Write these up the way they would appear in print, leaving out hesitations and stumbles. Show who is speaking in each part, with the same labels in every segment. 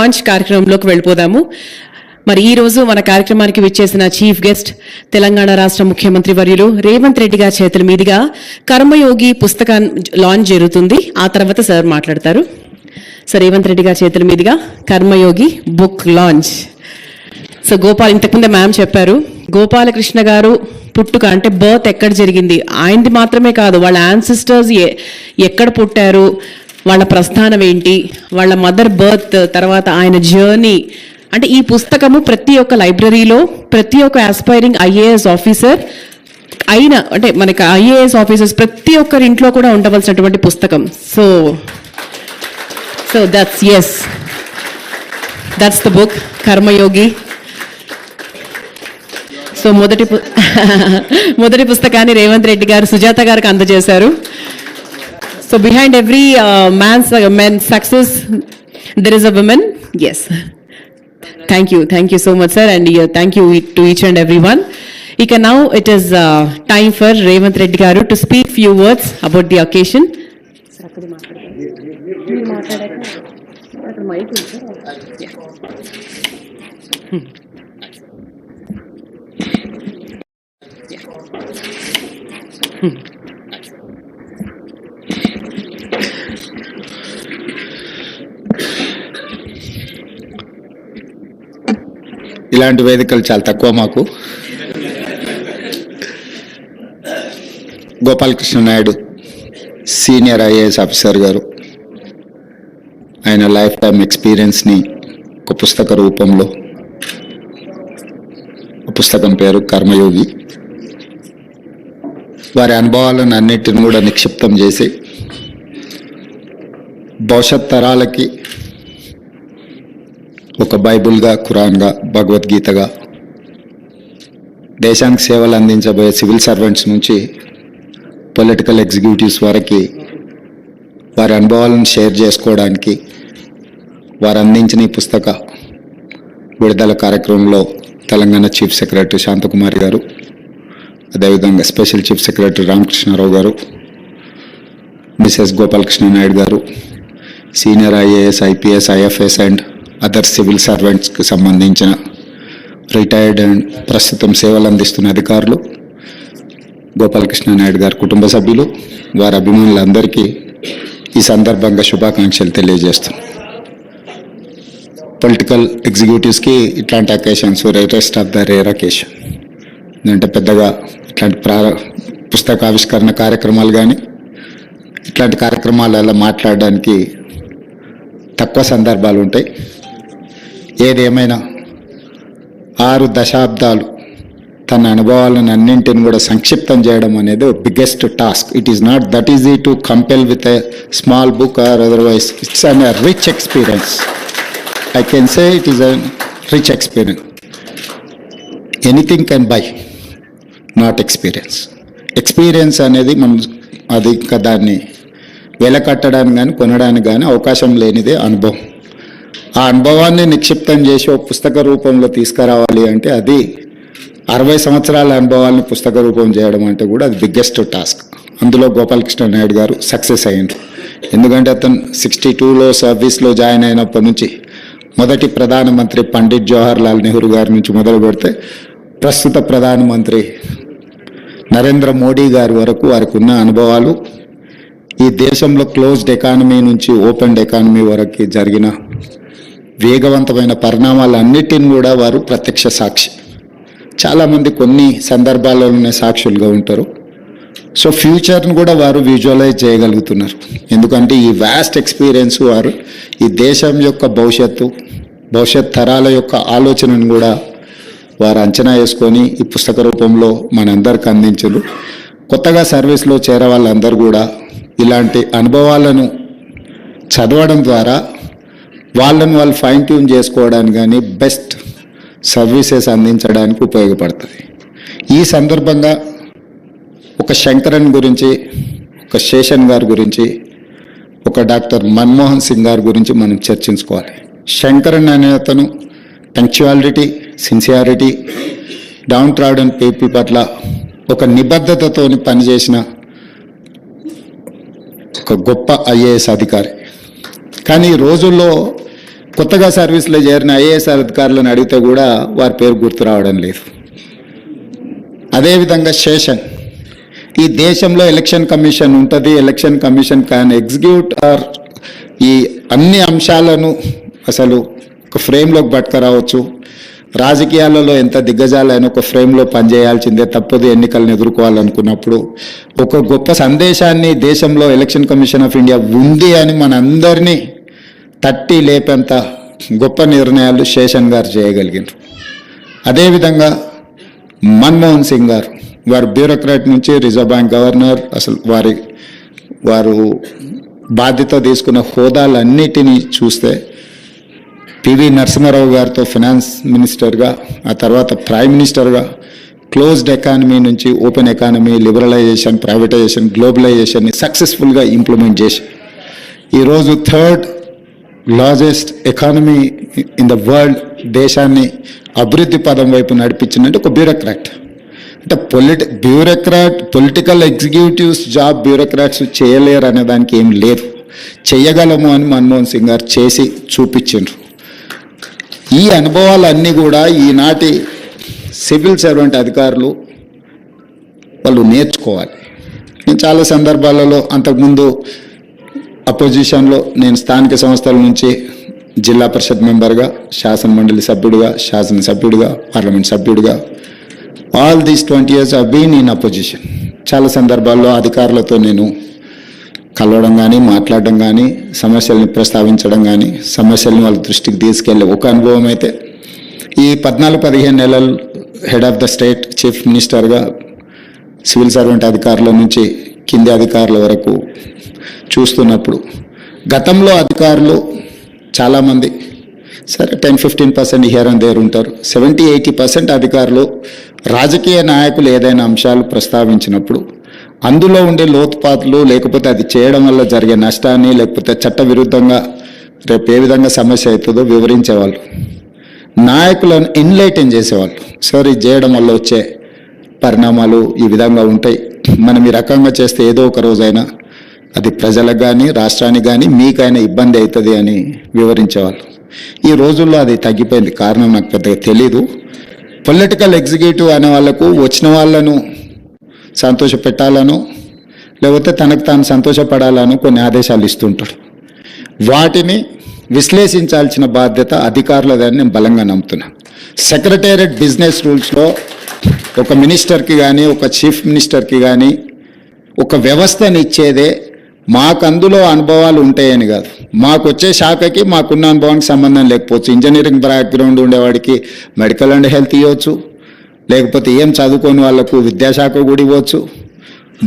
Speaker 1: Launch కార్యక్రమంలోకి వెళ్ళిపోదాము. మరి ఈ రోజు మన కార్యక్రమానికి విచ్చేసిన చీఫ్ గెస్ట్ తెలంగాణ రాష్ట్ర ముఖ్యమంత్రి వర్యులు రేవంత్ రెడ్డి గారి చేతుల మీదుగా కర్మయోగి పుస్తకం లాంచ్ జరుగుతుంది. ఆ తర్వాత సార్ మాట్లాడతారు. సో రేవంత్ రెడ్డి గారి చేతుల మీదుగా కర్మయోగి బుక్ లాంచ్. సో ఇంతకుముందే మ్యామ్ చెప్పారు, గోపాలకృష్ణ గారు పుట్టుక అంటే బర్త్ ఎక్కడ జరిగింది, ఆయనది మాత్రమే కాదు, వాళ్ళ యాన్సిస్టర్స్ ఎక్కడ పుట్టారు, వాళ్ళ ప్రస్థానం ఏంటి, వాళ్ళ మదర్ బర్త్, తర్వాత ఆయన జర్నీ, అంటే ఈ పుస్తకము ప్రతి ఒక్క లైబ్రరీలో ప్రతి ఒక్క ఆస్పైరింగ్ ఐఏఎస్ ఆఫీసర్ అంటే మనకి ఐఏఎస్ ఆఫీసర్స్ ప్రతి ఒక్కరి ఇంట్లో కూడా ఉండవలసినటువంటి పుస్తకం. So that's the book Karmayogi. So మొదటి పుస్తకాన్ని రేవంత్ రెడ్డి గారు సుజాత గారికి అందజేశారు. So behind every men success there is a women. Yes, thank you so much sir, and thank you to each and every one. ఇక now it is time for Revanth Reddy గారు to speak few words about the occasion.
Speaker 2: ఇలాంటి వేదికలు చాలా తక్కువ మాకు. Gopalakrishna Naidu senior IAS officer గారు ఆయన life time ఎక్స్పీరియన్స్ని ఒక పుస్తక రూపంలో, పుస్తకం పేరు కర్మయోగి, వారి అనుభవాలను అన్నిటిని కూడా నిక్షిప్తం చేసి భవిష్యత్ తరాలకి ఒక బైబుల్గా, ఖురాన్గా, భగవద్గీతగా, దేశానికి సేవలు అందించబోయే సివిల్ సర్వెంట్స్ నుంచి పొలిటికల్ ఎగ్జిక్యూటివ్స్ వరకు వారి అనుభవాలను షేర్ చేసుకోవడానికి వారు అందించిన ఈ పుస్తక విడుదల కార్యక్రమంలో తెలంగాణ చీఫ్ సెక్రటరీ శాంతకుమారి గారు, అదేవిధంగా స్పెషల్ చీఫ్ సెక్రటరీ రామకృష్ణారావు గారు, మిసెస్ గోపాలకృష్ణ నాయుడు గారు, senior IAS, IPS, IFS and other civil సర్వెంట్స్కి సంబంధించిన రిటైర్డ్ అండ్ ప్రస్తుతం సేవలు అందిస్తున్న అధికారులు, గోపాలకృష్ణ నాయుడు గారి కుటుంబ సభ్యులు, వారి అభిమానులందరికీ ఈ సందర్భంగా శుభాకాంక్షలు తెలియజేస్తున్నాను. పొలిటికల్ ఎగ్జిక్యూటివ్స్కి ఇట్లాంటి occasions rarest of the rare occasion. ఎందుకంటే పెద్దగా ఇట్లాంటి పుస్తక ఆవిష్కరణ కార్యక్రమాలు కానీ ఇట్లాంటి కార్యక్రమాలలో మాట్లాడడానికి తక్కువ సందర్భాలు ఉంటాయి. ఏదేమైనా 6 దశాబ్దాలు తన అనుభవాలను అన్నింటిని కూడా సంక్షిప్తం చేయడం అనేది biggest task. It is not that easy to compel with a small book or otherwise. It's an rich experience. I can say it is a rich experience. Anything can buy, not experience. Experience అనేది మనం అది దాన్ని వెలకట్టడానికి కానీ కొనడానికి కానీ అవకాశం లేనిదే అనుభవం. ఆ అనుభవాన్ని నిక్షిప్తం చేసి ఒక పుస్తక రూపంలో తీసుకురావాలి అంటే అది 60 సంవత్సరాల అనుభవాన్ని పుస్తక రూపం చేయడం అంటే కూడా అది బిగ్గెస్ట్ టాస్క్. అందులో గోపాలకృష్ణ నాయుడు గారు సక్సెస్ అయ్యారు. ఎందుకంటే అతను 62లో సర్వీస్లో జాయిన్ అయినప్పటి నుంచి మొదటి ప్రధానమంత్రి పండిట్ జవహర్లాల్ నెహ్రూ గారి నుంచి మొదలు పెడితే ప్రస్తుత ప్రధానమంత్రి నరేంద్ర మోడీ గారి వరకు వారికి ఉన్న అనుభవాలు, ఈ దేశంలో క్లోజ్డ్ ఎకానమీ నుంచి ఓపెన్ ఎకానమీ వరకు జరిగిన వేగవంతమైన పరిణామాలన్నిటిని కూడా వారు ప్రత్యక్ష సాక్షి. చాలామంది కొన్ని సందర్భాల్లోనే సాక్షులుగా ఉంటారు. సో ఫ్యూచర్ను కూడా వారు విజువలైజ్ చేయగలుగుతున్నారు. ఎందుకంటే ఈ వాస్ట్ ఎక్స్పీరియన్స్ వారు ఈ దేశం యొక్క భవిష్యత్ తరాల యొక్క ఆలోచనను కూడా వారు అంచనా వేసుకొని ఈ పుస్తక రూపంలో మనందరికి అందించారు. కొత్తగా సర్వీస్లో చేరే వాళ్ళందరూ కూడా ఇలాంటి అనుభవాలను చదవడం ద్వారా వాళ్ళు ఫైన్ ట్యూన్ చేసుకోవడానికి కానీ బెస్ట్ సర్వీసెస్ అందించడానికి ఉపయోగపడుతుంది. ఈ సందర్భంగా ఒక శంకరన్ గురించి, ఒక శేషన్ గారి గురించి, ఒక డాక్టర్ మన్మోహన్ సింగ్ గారి గురించి మనం చర్చించుకోవాలి. శంకరన్ అనే అతను punctuality, sincerity, down trodden people పట్ల ఒక నిబద్ధతతో పనిచేసిన ఒక గొప్ప ఐఏఎస్ అధికారి. కానీ ఈ రోజుల్లో కొత్తగా సర్వీస్లో చేరిన ఐఏఎస్ అధికారులను అడిగితే కూడా వారి పేరు గుర్తు రావడం లేదు. అదేవిధంగా శేషన్, ఈ దేశంలో ఎలక్షన్ కమిషన్ ఉంటుంది. Election commission can execute or ఈ అన్ని అంశాలను అసలు ఒక ఫ్రేమ్లోకి పట్టుకురావచ్చు. రాజకీయాలలో ఎంత దిగ్గజాలైన ఒక ఫ్రేమ్లో పనిచేయాల్సిందే, తప్పదు ఎన్నికలను ఎదుర్కోవాలనుకున్నప్పుడు. ఒక గొప్ప సందేశాన్ని దేశంలో ఎలక్షన్ కమిషన్ ఆఫ్ ఇండియా ఉంది అని మనందరినీ తట్టి లేపేంత గొప్ప నిర్ణయాలు శేషన్ గారు చేయగలిగినారు. అదేవిధంగా మన్మోహన్ సింగ్ గారు, వారు బ్యూరోక్రాట్ నుంచి రిజర్వ్ బ్యాంక్ గవర్నర్, అసలు వారు బాధ్యత తీసుకున్న హోదాలన్నిటినీ చూస్తే పివి నరసింహారావు గారితో ఫినాన్స్ మినిస్టర్గా, ఆ తర్వాత ప్రైమ్ మినిస్టర్గా క్లోజ్డ్ ఎకానమీ నుంచి ఓపెన్ ఎకానమీ, లిబరలైజేషన్, ప్రైవేటైజేషన్, గ్లోబలైజేషన్ని సక్సెస్ఫుల్గా ఇంప్లిమెంట్ చేసి ఈరోజు third largest economy in the world దేశాన్ని అభివృద్ధి పదం వైపు నడిపించిందంటే ఒక బ్యూరోక్రాట్. అంటే పొలిటికల్ ఎగ్జిక్యూటివ్స్ జాబ్ బ్యూరోక్రాట్స్ చేయలేరు అనే దానికి ఏం లేదు, చేయగలము అని మన్మోహన్ సింగ్ గారు చేసి చూపించారు. ఈ అనుభవాలన్నీ కూడా ఈనాటి సివిల్ సర్వెంట్ అధికారులు వాళ్ళు నేర్చుకోవాలి. నేను చాలా సందర్భాలలో అంతకుముందు అపోజిషన్లో నేను స్థానిక సంస్థల నుంచి జిల్లా పరిషత్ మెంబర్గా, శాసన మండలి సభ్యుడిగా, శాసనసభ్యుడిగా, పార్లమెంట్ సభ్యుడిగా all these 20 years I been in opposition. చాలా సందర్భాల్లో అధికారులతో నేను కలవడం కానీ, మాట్లాడడం కానీ, సమస్యల్ని ప్రస్తావించడం కానీ, సమస్యల్ని వాళ్ళ దృష్టికి తీసుకెళ్ళే ఒక అనుభవం అయితే ఈ 14-15 నెలలు head of the state chief మినిస్టర్గా సివిల్ సర్వెంట్ అధికారుల నుంచి కింది అధికారుల వరకు చూస్తున్నప్పుడు గతంలో అధికారులు చాలామంది సరే 10-15% హియర్ అండ్ దేర్ ఉంటారు. 70-80% అధికారులు రాజకీయ నాయకులు ఏదైనా అంశాలు ప్రస్తావించినప్పుడు అందులో ఉండే లోతుపాతులు, లేకపోతే అది చేయడం వల్ల జరిగే నష్టాన్ని, లేకపోతే చట్ట విరుద్ధంగా రేపు ఏ విధంగా సమస్య అవుతుందో వివరించేవాళ్ళు. నాయకులను ఎన్లైటన్ చేసేవాళ్ళు. సార్ ఇది చేయడం వల్ల వచ్చే పరిణామాలు ఈ విధంగా ఉంటాయి, మనం ఈ రకంగా చేస్తే ఏదో ఒక రోజైనా అది ప్రజలకు కానీ, రాష్ట్రానికి కానీ, మీకైనా ఇబ్బంది అవుతుంది అని వివరించేవాళ్ళు. ఈ రోజుల్లో అది తగ్గిపోయింది. కారణం నాకు పెద్దగా తెలీదు. పొలిటికల్ ఎగ్జిక్యూటివ్ అనే వాళ్ళకు వచ్చిన వాళ్ళను సంతోష పెట్టాలను, లేకపోతే తనకు తాను సంతోషపడాలను కొన్ని ఆదేశాలు ఇస్తుంటాడు. వాటిని విశ్లేషించాల్సిన బాధ్యత అధికారులదని నేను బలంగా నమ్ముతున్నాను. సెక్రటేరియట్ బిజినెస్ రూల్స్లో ఒక మినిస్టర్కి కానీ, ఒక చీఫ్ మినిస్టర్కి కానీ ఒక వ్యవస్థని ఇచ్చేదే మాకు అందులో అనుభవాలు ఉంటాయని కాదు. మాకు వచ్చే శాఖకి మాకున్న అనుభవానికి సంబంధం లేకపోవచ్చు. ఇంజనీరింగ్ బ్యాక్గ్రౌండ్ ఉండేవాడికి మెడికల్ అండ్ హెల్త్ ఇవ్వచ్చు, లేకపోతే ఏం చదువుకోని వాళ్ళకు విద్యాశాఖ కూడా ఇవ్వచ్చు,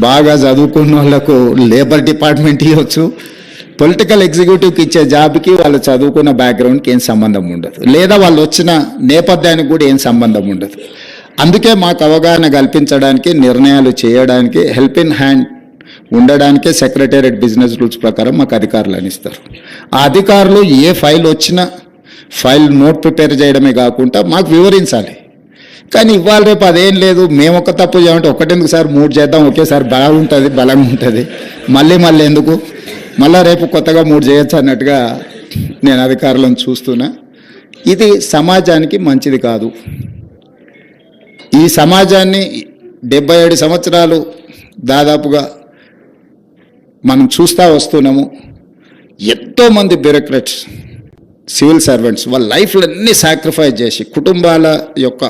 Speaker 2: బాగా చదువుకున్న వాళ్ళకు లేబర్ డిపార్ట్మెంట్ ఇవ్వచ్చు. పొలిటికల్ ఎగ్జిక్యూటివ్కి ఇచ్చే జాబ్కి వాళ్ళు చదువుకున్న బ్యాక్గ్రౌండ్కి ఏం సంబంధం ఉండదు, లేదా వాళ్ళు వచ్చిన నేపథ్యానికి కూడా ఏం సంబంధం ఉండదు. అందుకే మాకు అవగాహన కల్పించడానికి, నిర్ణయాలు చేయడానికి, హెల్ప్ ఇన్ హ్యాండ్ ఉండడానికే సెక్రటేరియట్ బిజినెస్ రూల్స్ ప్రకారం మాకు అధికారులు అని ఇస్తారు. ఆ అధికారులు ఏ ఫైల్ వచ్చినా ఫైల్ నోట్ ప్రిపేర్ చేయడమే కాకుండా మాకు వివరించాలి. కానీ ఇవాళ రేపు అదేం లేదు. మేము ఒక తప్పు చేయమంటే ఒకటెందుకు సార్ 3 చేద్దాం, ఒకేసారి బాగుంటుంది, బలంగా ఉంటుంది, మళ్ళీ ఎందుకు, మళ్ళీ రేపు కొత్తగా 3 చేయొచ్చు అన్నట్టుగా నేను అధికారులను చూస్తున్నా. ఇది సమాజానికి మంచిది కాదు. ఈ సమాజాన్ని 77 సంవత్సరాలు దాదాపుగా మనం చూస్తూ వస్తున్నాము. ఎంతోమంది బ్యూరోక్రాట్స్, సివిల్ సర్వెంట్స్ వాళ్ళ లైఫ్లన్నీ సాక్రిఫైస్ చేసి కుటుంబాల యొక్క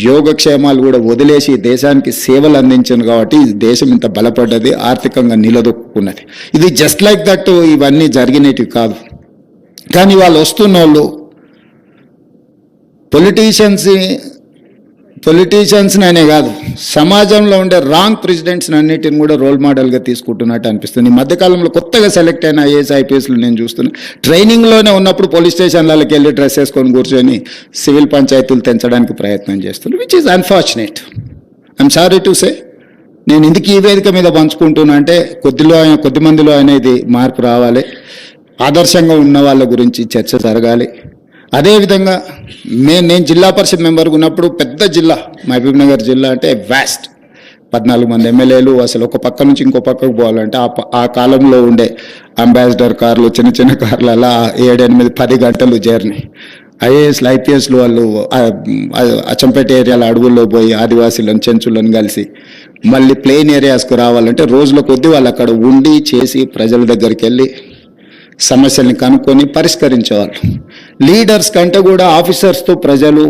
Speaker 2: యోగక్షేమాలు కూడా వదిలేసి దేశానికి సేవలు అందించాను కాబట్టి ఈ దేశం ఇంత బలపడ్డది, ఆర్థికంగా నిలదొక్కున్నది. ఇది జస్ట్ లైక్ దట్ ఇవన్నీ జరిగినవి కాదు. కానీ వాళ్ళు వస్తున్న వాళ్ళు పొలిటీషియన్స్ని అనే కాదు, సమాజంలో ఉండే రాంగ్ ప్రెసిడెంట్స్ని అన్నిటిని కూడా రోల్ మోడల్గా తీసుకుంటున్నట్టు అనిపిస్తుంది. ఈ మధ్యకాలంలో కొత్తగా సెలెక్ట్ అయిన ఐఏఎస్ ఐపీఎస్లు నేను చూస్తున్నాను. ట్రైనింగ్లోనే ఉన్నప్పుడు పోలీస్ స్టేషన్లకి వెళ్ళి డ్రెస్ వేసుకొని కూర్చొని సివిల్ పంచాయతీలు తెంచడానికి ప్రయత్నం చేస్తున్నారు, which is unfortunate. I'm sorry to say. నేను ఎందుకు ఈ వేదిక మీద పంచుకుంటున్నా అంటే కొద్ది మందిలో అనేది మార్పు రావాలి, ఆదర్శంగా ఉన్న వాళ్ళ గురించి చర్చ జరగాలి. అదేవిధంగా నేను జిల్లా పరిషత్ మెంబర్గా ఉన్నప్పుడు పెద్ద జిల్లా మహబూబ్ నగర్ జిల్లా అంటే వ్యాస్ట్ 14 మంది ఎమ్మెల్యేలు. అసలు ఒక పక్క నుంచి ఇంకో పక్కకు పోవాలంటే ఆ కాలంలో ఉండే అంబాసిడర్ కార్లు, చిన్న చిన్న కార్లు అలా 7, 8, 10 గంటలు జర్నీ. ఐఏఎస్లు, ఐపీఎస్లు వాళ్ళు అచ్చంపేట ఏరియాలో అడవుల్లో పోయి ఆదివాసీలను, చెంచులను కలిసి మళ్ళీ ప్లెయిన్ ఏరియాస్కు రావాలంటే రోజుల కొద్దీ వాళ్ళు అక్కడ ఉండి చేసి ప్రజల దగ్గరికి వెళ్ళి సమస్యల్ని కనుక్కొని పరిష్కరించేవాళ్ళు. లీడర్స్ కంటే కూడా ఆఫీసర్స్తో ప్రజలు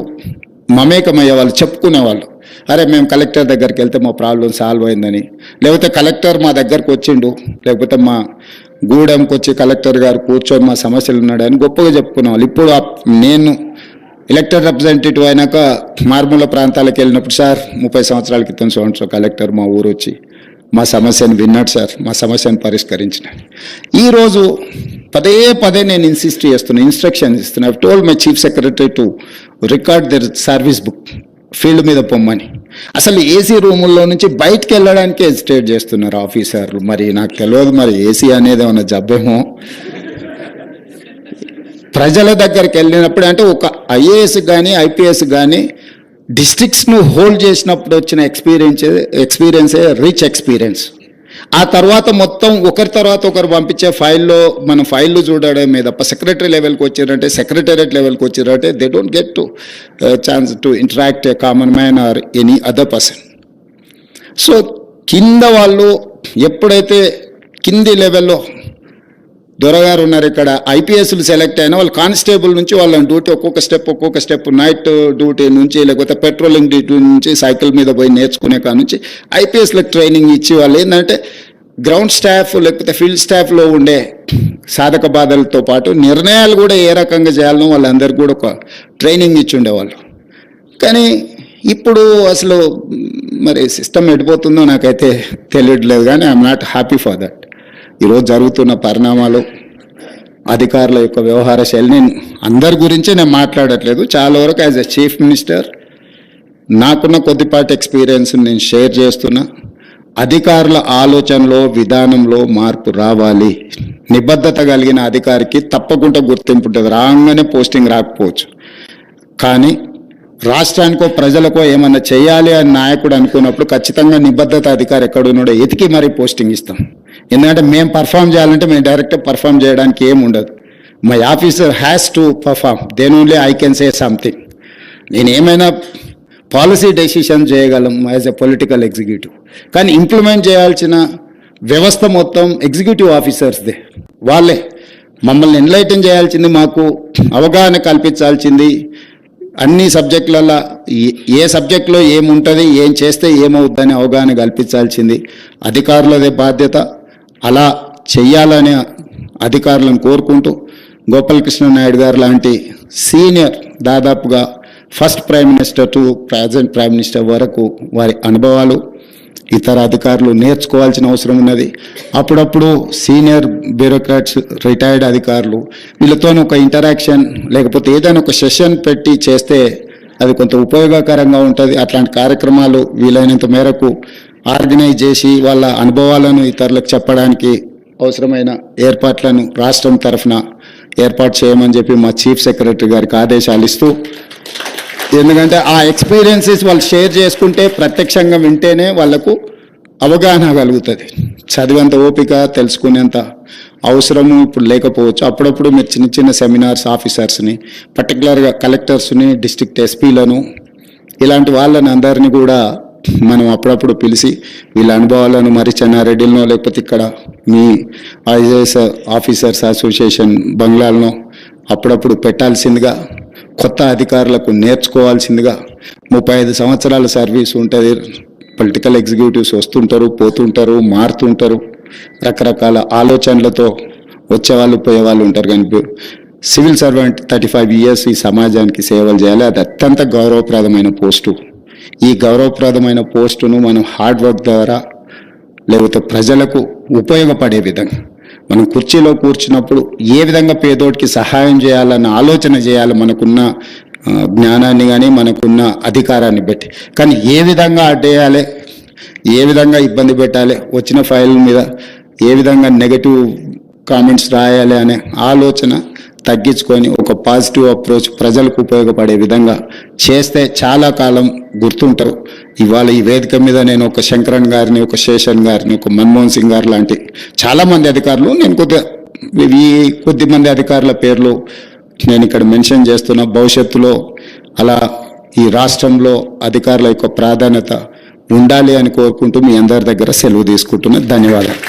Speaker 2: మమేకమయ్యే వాళ్ళు, చెప్పుకునేవాళ్ళు. అరే మేము కలెక్టర్ దగ్గరికి వెళ్తే మా ప్రాబ్లం సాల్వ్ అయిందని, లేకపోతే కలెక్టర్ మా దగ్గరకు వచ్చిండు, లేకపోతే మా గూడెంకి వచ్చి కలెక్టర్ గారు కూర్చొని మా సమస్యలు ఉన్నాడని గొప్పగా చెప్పుకునేవాళ్ళు. ఇప్పుడు నేను ఎలక్టెడ్ రిప్రజెంటేటివ్ అయినాక మారుమూల ప్రాంతాలకు వెళ్ళినప్పుడు, సార్ 30 సంవత్సరాల క్రితం సో కలెక్టర్ మా ఊరు వచ్చి మా సమస్యను విన్నాడు సార్, మా సమస్యను పరిష్కరించినాడు. ఈరోజు పదే నేను ఇన్స్ట్రక్షన్ ఇస్తున్నా. I told my chief secretary to record there service book, field మీద పొమ్మని. అసలు ఏసీ రూముల్లో నుంచి బయటకు వెళ్ళడానికే హెసిటేట్ చేస్తున్నారు ఆఫీసర్లు. మరి నాకు తెలియదు, మరి ఏసీ అనేది ఏమన్నా జబ్బేమో. ప్రజల దగ్గరికి వెళ్ళినప్పుడు అంటే ఒక ఐఏఎస్ కానీ ఐపీఎస్ కానీ డిస్ట్రిక్ట్స్ను హోల్డ్ చేసినప్పుడు వచ్చిన ఎక్స్పీరియన్సే రిచ్ ఎక్స్పీరియన్స్. ఆ తర్వాత మొత్తం ఒకరి తర్వాత ఒకరు పంపించే మనం ఫైళ్ళు చూడడమే తప్ప సెక్రటరీ లెవెల్కి వచ్చారంటే, సెక్రటేరియట్ లెవెల్కి వచ్చారంటే they don't get to chance to interact a common man or any other person. So కింద వాళ్ళు ఎప్పుడైతే కింది లెవెల్లో దొరగారు ఉన్నారు, ఇక్కడ ఐపీఎస్లు సెలెక్ట్ అయినా వాళ్ళు కానిస్టేబుల్ నుంచి వాళ్ళని డ్యూటీ ఒక్కొక్క స్టెప్ నైట్ డ్యూటీ నుంచి, లేకపోతే పెట్రోలింగ్ డ్యూటీ నుంచి, సైకిల్ మీద పోయి నేర్చుకునే కాడ నుంచి ఐపీఎస్లకు ట్రైనింగ్ ఇచ్చి వాళ్ళు ఏంటంటే గ్రౌండ్ స్టాఫ్ లేకపోతే ఫీల్డ్ స్టాఫ్లో ఉండే సాధక బాధలతో పాటు నిర్ణయాలు కూడా ఏ రకంగా చేయాలనో వాళ్ళందరికీ కూడా ఒక ట్రైనింగ్ ఇచ్చి ఉండేవాళ్ళు. కానీ ఇప్పుడు అసలు మరి సిస్టమ్ ఎడిపోతుందో నాకైతే తెలియట్లేదు. కానీ I'm not happy for that. ఈరోజు జరుగుతున్న పరిణామాలు, అధికారుల యొక్క వ్యవహార శైలిని అందరి గురించి నేను మాట్లాడట్లేదు. చాలా వరకు యాజ్ ఎ చీఫ్ మినిస్టర్ నాకున్న కొద్దిపాటి ఎక్స్పీరియన్స్ నేను షేర్ చేస్తున్నా. అధికారుల ఆలోచనలో, విధానంలో మార్పు రావాలి. నిబద్ధత కలిగిన అధికారికి తప్పకుండా గుర్తింపు ఉంటుంది. రాగానే పోస్టింగ్ రాకపోవచ్చు, కానీ రాష్ట్రానికో ప్రజలకో ఏమన్నా చేయాలి అని నాయకుడు అనుకున్నప్పుడు ఖచ్చితంగా నిబద్ధత అధికారి ఎక్కడున్నాడో ఎతికి మరీ పోస్టింగ్ ఇస్తాం. ఎందుకంటే మేము పర్ఫామ్ చేయాలంటే మేము డైరెక్ట్గా పర్ఫామ్ చేయడానికి ఏమి ఉండదు. My officer has to perform, then only I can say something. నేను ఏమైనా పాలసీ డెసిషన్ చేయగలం యాజ్ ఎ పొలిటికల్ ఎగ్జిక్యూటివ్, కానీ ఇంప్లిమెంట్ చేయాల్సిన వ్యవస్థ మొత్తం ఎగ్జిక్యూటివ్ ఆఫీసర్స్దే. వాళ్ళే మమ్మల్ని ఎన్లైటన్ చేయాల్సింది, మాకు అవగాహన కల్పించాల్సింది, అన్ని సబ్జెక్టులలో ఏ సబ్జెక్టులో ఏముంటుంది, ఏం చేస్తే ఏమవుద్దని అవగాహన కల్పించాల్సింది అధికారులదే బాధ్యత. అలా చెయ్యాలనే అధికారులను కోరుకుంటూ, గోపాలకృష్ణ నాయుడు గారు లాంటి సీనియర్, దాదాపుగా first prime minister to present prime minister వరకు వారి అనుభవాలు ఇతర అధికారులు నేర్చుకోవాల్సిన అవసరం ఉన్నది. అప్పుడప్పుడు సీనియర్ బ్యూరోక్రాట్స్, రిటైర్డ్ అధికారులు వీళ్ళతో ఒక ఇంటరాక్షన్ లేకపోతే ఏదైనా ఒక సెషన్ పెట్టి చేస్తే అది కొంత ఉపయోగకరంగా ఉంటుంది. అట్లాంటి కార్యక్రమాలు వీలైనంత మేరకు ఆర్గనైజ్ చేసి వాళ్ళ అనుభవాలను ఇతరులకు చెప్పడానికి అవసరమైన ఏర్పాట్లను రాష్ట్రం తరఫున ఏర్పాటు చేయమని చెప్పి మా చీఫ్ సెక్రటరీ గారికి ఆదేశాలు ఇస్తూ, ఎందుకంటే ఆ ఎక్స్పీరియన్సెస్ వాళ్ళు షేర్ చేసుకుంటే, ప్రత్యక్షంగా వింటేనే వాళ్లకు అవగాహన కలుగుతుంది. చదివేంత ఓపిక, తెలుసుకునేంత అవసరము ఇప్పుడు లేకపోవచ్చు. అప్పుడప్పుడు మీరు చిన్న చిన్న సెమినార్స్ ఆఫీసర్స్ని, పర్టికులర్గా కలెక్టర్స్ని, డిస్ట్రిక్ట్ ఎస్పీలను, ఇలాంటి వాళ్ళని అందరినీ కూడా మనం అప్పుడప్పుడు పిలిచి వీళ్ళ అనుభవాలను మరి చెన్నారెడ్డిలో లేకపోతే ఇక్కడ మీ ఐఏఎస్ ఆఫీసర్స్ అసోసియేషన్ బంగ్లాలను అప్పుడప్పుడు పెట్టాల్సిందిగా, కొత్త అధికారులకు నేర్చుకోవాల్సిందిగా. 35 సంవత్సరాల సర్వీస్ ఉంటుంది. పొలిటికల్ ఎగ్జిక్యూటివ్స్ వస్తుంటారు, పోతుంటారు, మారుతుంటారు, రకరకాల ఆలోచనలతో వచ్చేవాళ్ళు పోయేవాళ్ళు ఉంటారు. కానీ సివిల్ సర్వెంట్ 35 years ఈ సమాజానికి సేవలు చేయాలి. అది అత్యంత గౌరవప్రదమైన పోస్టు. ఈ గౌరవప్రదమైన పోస్టును మనం హార్డ్ వర్క్ ద్వారా లేకపోతే ప్రజలకు ఉపయోగపడే విధంగా, మనం కుర్చీలో కూర్చున్నప్పుడు ఏ విధంగా పేదోడికి సహాయం చేయాలన్న ఆలోచన చేయాలి, మనకున్న జ్ఞానాన్ని కానీ మనకున్న అధికారాన్ని బట్టి. కానీ ఏ విధంగా అడ్డేయాలి, ఏ విధంగా ఇబ్బంది పెట్టాలి, వచ్చిన ఫైల్ మీద ఏ విధంగా నెగటివ్ కామెంట్స్ రాయాలి అనే ఆలోచన తగ్గించుకొని ఒక పాజిటివ్ అప్రోచ్ ప్రజలకు ఉపయోగపడే విధంగా చేస్తే చాలా కాలం గుర్తుంటారు. ఇవాళ ఈ వేదిక మీద నేను ఒక శంకరన్ గారిని, ఒక శేషన్ గారిని, ఒక మన్మోహన్ సింగ్ గారు లాంటి చాలామంది అధికారులు, నేను కొద్ది మంది అధికారుల పేర్లు నేను ఇక్కడ మెన్షన్ చేస్తున్నా. భవిష్యత్తులో అలా ఈ రాష్ట్రంలో అధికారుల యొక్క ప్రాధాన్యత ఉండాలి అని కోరుకుంటూ మీ అందరి దగ్గర సెలవు తీసుకుంటున్నా. ధన్యవాదాలు.